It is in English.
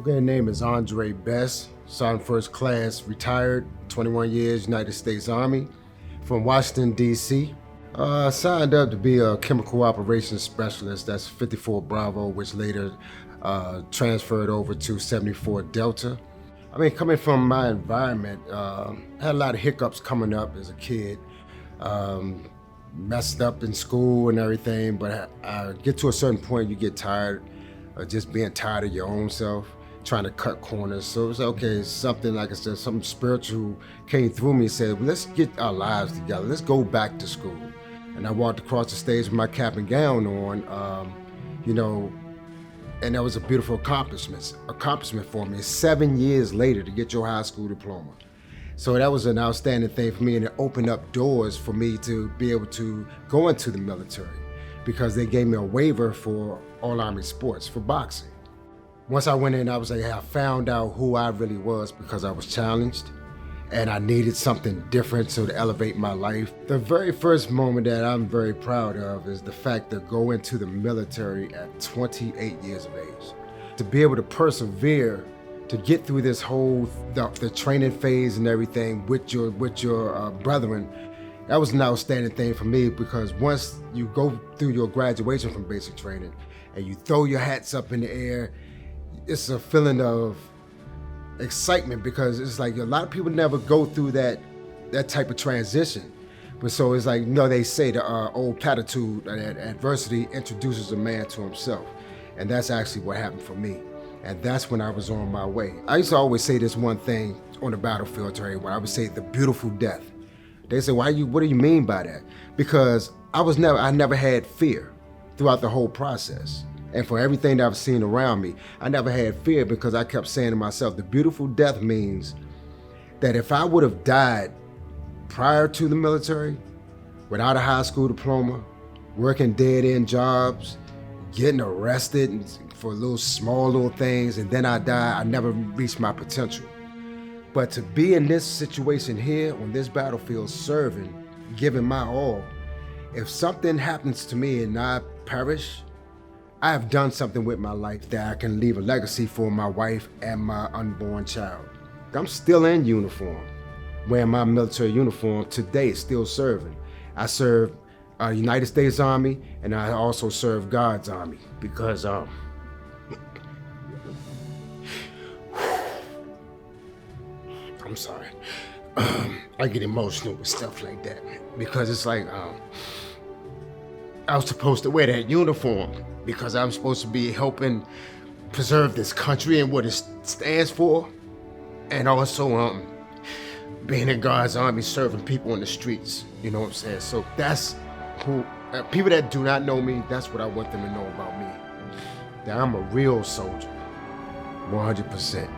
Okay, name is Bess, Sergeant First Class, retired, 21 years, United States Army, from Washington, D.C. Signed up to be a chemical operations specialist, that's 54 Bravo, which later transferred over to 74 Delta. I mean, coming from my environment, had a lot of hiccups coming up as a kid. Messed up in school and everything, but I get to a certain point, you get tired of just being tired of your own self, trying to cut corners. So it's okay, something like I said, something spiritual came through me and said, well, let's get our lives together. Let's go back to school. And I walked across the stage with my cap and gown on, and that was a beautiful accomplishment for me. 7 years later to get your high school diploma. So that was an outstanding thing for me, and it opened up doors for me to be able to go into the military because they gave me a waiver for all Army sports, for boxing. Once I went in, I was like, I found out who I really was because I was challenged and I needed something different so to elevate my life. The very first moment that I'm very proud of is the fact to go into the military at 28 years of age. To be able to persevere, to get through this whole, the training phase and everything with your brethren, that was an outstanding thing for me because once you go through your graduation from basic training and you throw your hats up in the air, it's a feeling of excitement because it's like a lot of people never go through that type of transition. But so it's like, they say the old platitude that adversity introduces a man to himself. And that's actually what happened for me. And that's when I was on my way. I used to always say this one thing on the battlefield to everyone. I would say the beautiful death. They say, what do you mean by that? Because I never had fear throughout the whole process. And for everything that I've seen around me, I never had fear because I kept saying to myself, the beautiful death means that if I would have died prior to the military, without a high school diploma, working dead-end jobs, getting arrested for small little things, and then I die, I never reached my potential. But to be in this situation here, on this battlefield, serving, giving my all, if something happens to me and I perish, I have done something with my life that I can leave a legacy for my wife and my unborn child. I'm still in uniform, wearing my military uniform today, still serving. I serve United States Army, and I also serve God's Army because I'm sorry. I get emotional with stuff like that because it's like I was supposed to wear that uniform because I'm supposed to be helping preserve this country and what it stands for, and also being in God's Army, serving people in the streets. You know what I'm saying? So that's who people that do not know me. That's what I want them to know about me. That I'm a real soldier, 100%.